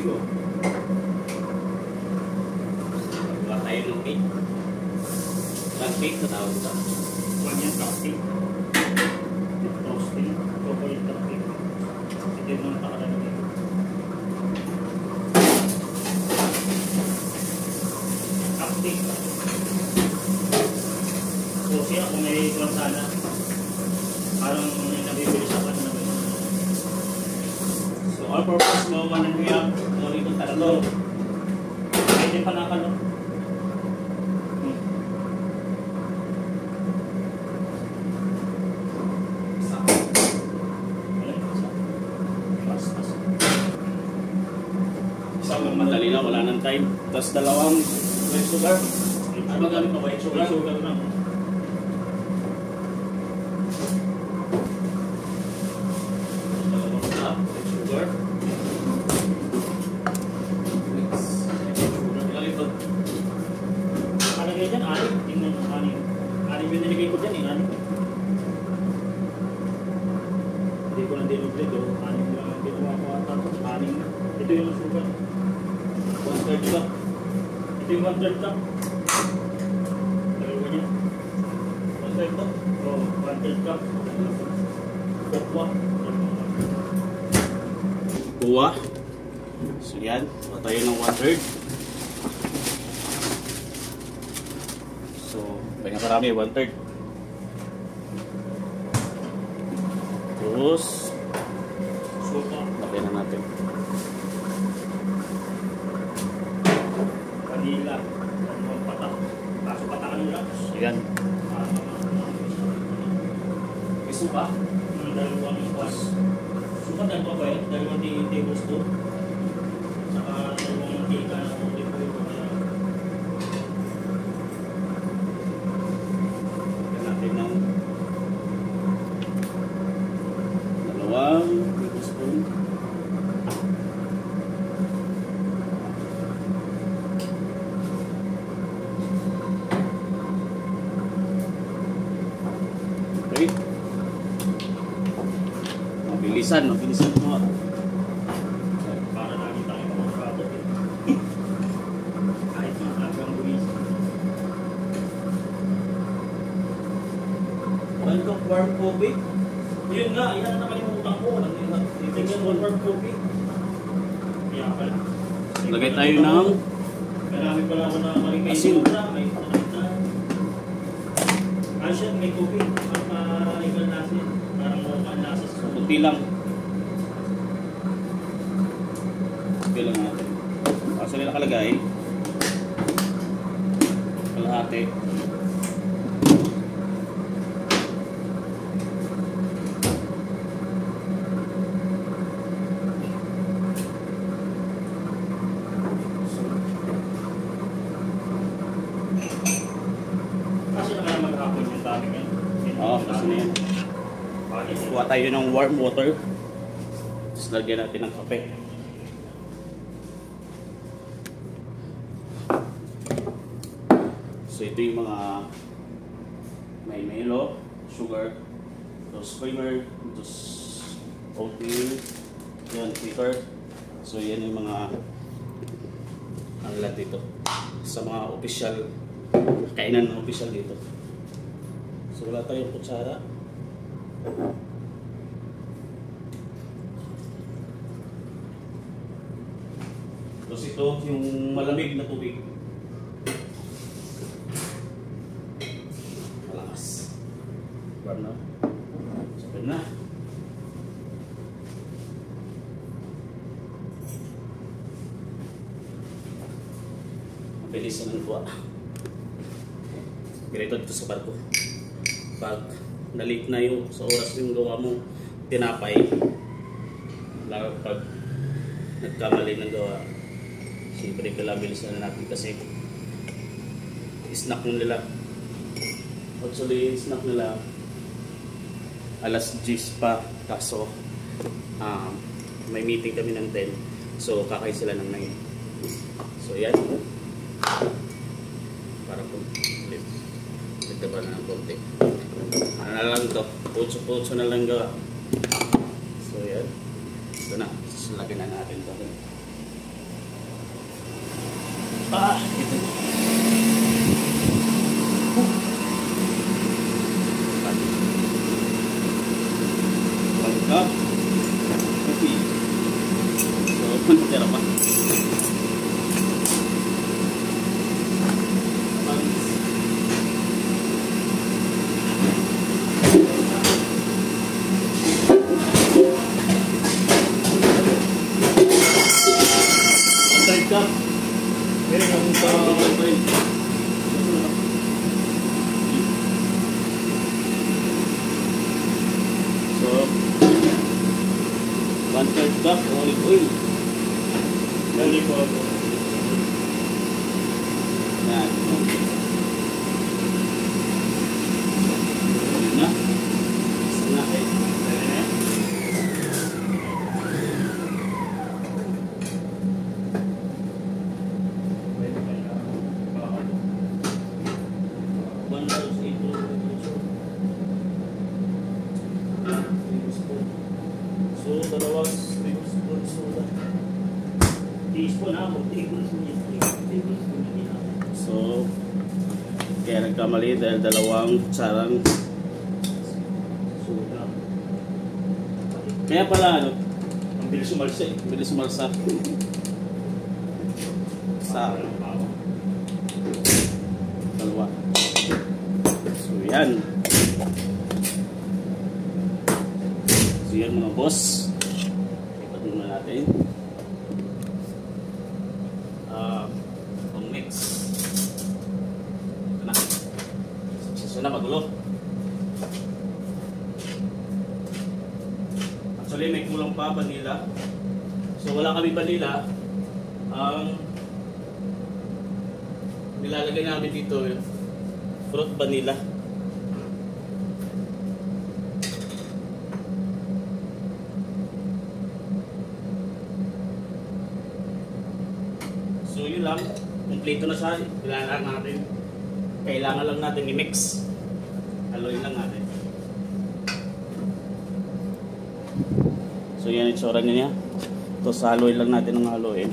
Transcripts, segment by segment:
ko. Wala tayo ng cake. Ang cake na tawag ito. Ganyan toasting. Toasting. Chocolate toasting. Ito yung mga nakalagay dito. Toasting. So siya kung may ituan sana. Parang may nabibili sa kanya na ba? So all purpose mo, 1 gram, no, ito tatlo. Pwede pa nakalo. Isang madali na, wala nang time. Tapos dalawang white sugar. Ano gamit mo, white sugar? White sugar lang. Dalawang cup, white sugar. Mix. Ilang ito? Nakalagay dyan, 6. Tingnan nyo, 6. 6 yung nilagay ko dyan eh, 6. Hindi ko na dinubli ko. 6 lang ang ginawa ko ata. 6. Ito yung sugar. 1/3 cup. Ito yung 1/3 cup. Dalawa niya. 1/3 cup? Oo, 1/3 cup. Kokwa. Kuha. So yan, kuha tayo ng 1/3. So, pinakarami, 1/3. Tapos, Suka. lagyan na natin. Vanilla. Dalawang patak. Kaso patakan nyo lang. Ayan. May suka. Dalawang ikwas. Suka dalawa ba yun? Dalawang tablespoon. Saka dalawang tika na olive oil. Lagyan natin ng dalawang tablespoon. Okay. Mabilisan mo. Para lagi tayo mga kapot eh. Kahit yung agang buwis. Ano itong warm coffee? Yun nga, yan ang nakalimutan ko. Tingnan mo, warm coffee. Kaya pala. Lagay tayo ng Marami pala ako na may asin. sobra, may panagda. Asya, may coffee. Ang parang nasin. Parang mukhang nasa sa kunti lang. Kunti lang natin. Kaso nila nakalagay kalahati. Kasi naman maghapon yung dami yan. Oo, kasi na yan. Kuha tayo ng warm water. Tapos lagyan natin ng kape. So ito yung mga may Milo, sugar, tapos creamer, tapos oatmeal, yan, bitter. So yan yung mga ang lahat dito sa mga official kainan ng official dito. So wala tayong kutsara. Tapos ito yung malamig na tubig. Malakas. Warm na. Sabi na. Mabilis na ng kuha. Ganito dito sa barko. Pag na-late na yung sa oras yung gawa mo tinapay, lalo pag nagkamali ng gawa, siyempre kalabilis na natin kasi snack nila. Actually, snack nila alas 10 pa, kaso may meeting kami ng 10, so kakain sila ng 9. So yan, para kung nagdaba na ng konti. Ano na lang ito, putso-putso na lang gawa. So yan, ito na, lagyan na natin ito. Ito. Cup. Coffee. So, tira pa. Third cup. Meron akong So, 1/3 cup olive oil. Olive oil. Yan. Yun na. Isa na eh. So, dalawang tablespoon soda. Teaspoon ha, tablespoon yun. Tablespoon yun. So, kaya nagkamali dahil dalawang kutsarang. Soda. Kaya pala ano, Ang bilis umalsa eh. bilis umalsa. Sa dalawa. So, yan. So, yan mga boss. Ipatin na natin. Ang mix. Ito na. Susunod na magulo. Actually, may kulang pa vanilla. So, wala kami vanilla. Ang nilalagay namin dito fruit vanilla. So yun lang, kumpleto na siya. Kailangan lang natin i-mix. Haluin lang natin. So yan yung itsura niya. Ito sa haluin lang natin ng haluin.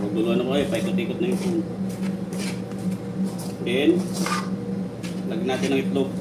Magduluan ako paikot-ikot na yung phone. Then, lagyan natin ng itlog.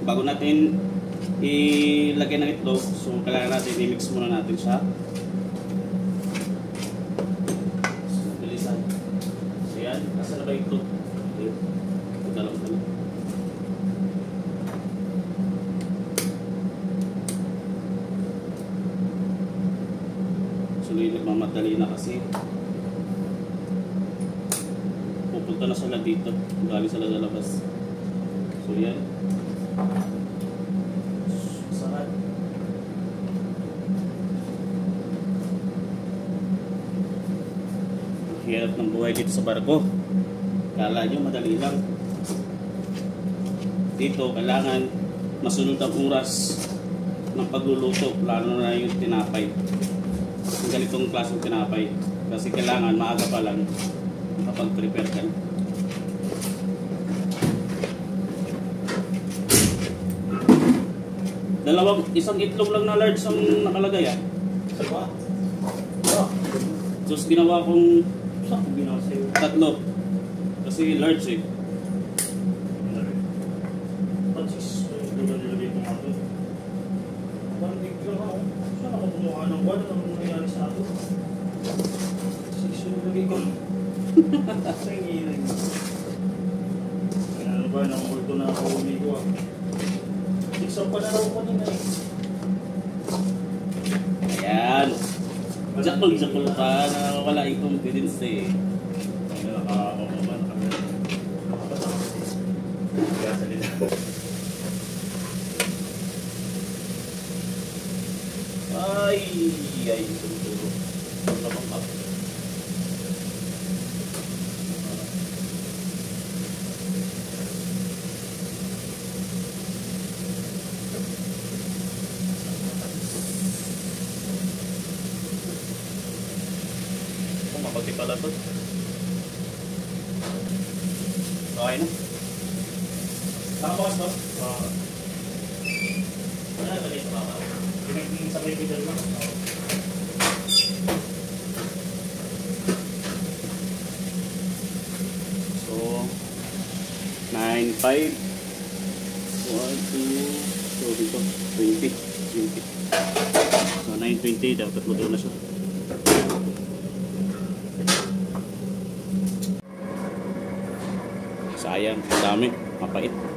Bago natin ilagay ng itlog, so kailangan natin i-mix muna natin siya. So, bilisan. So yan, nasa na ba yung itlog? Ito lang. So nagmamadali na kasi pupunta na sila dito, galing sila sa labas. So yan. Sarap. Hirap ng buhay dito sa barko. Kala nyo madali lang. Dito kailangan masunod ang oras ng pagluluto, lalo na yung tinapay. Yung ganitong klaseng tinapay. Kasi kailangan maaga pa lang kapag prepare ka. Isang itlog lang na large ang nakalagay ah. Diba? Tapos ginawa kong Saan ko ginawa sa'yo? 3. Kasi large eh. Pansis, nilagay ko nga ito. Parang biglang ako. Saan ako kumuha ng buwan? Ano nangyayari sa ato? Nilagay ko. Sa ingilay. Kaya ano ba, nakulto na ako umigo ah. Isang pa na raw ko nila eh. Ayan. Jakol ka na wala yung confidence eh. Ay, tuturo. Labang up. Mapagti pala ito. Okay na. Nakabakas ba? Wala na ba dito baba? sabay pedal lang. So, 9.5. 1, 2, so dito, 20. So, 9.20, dapat mo doon na siya. Sayang, ang dami, mapait.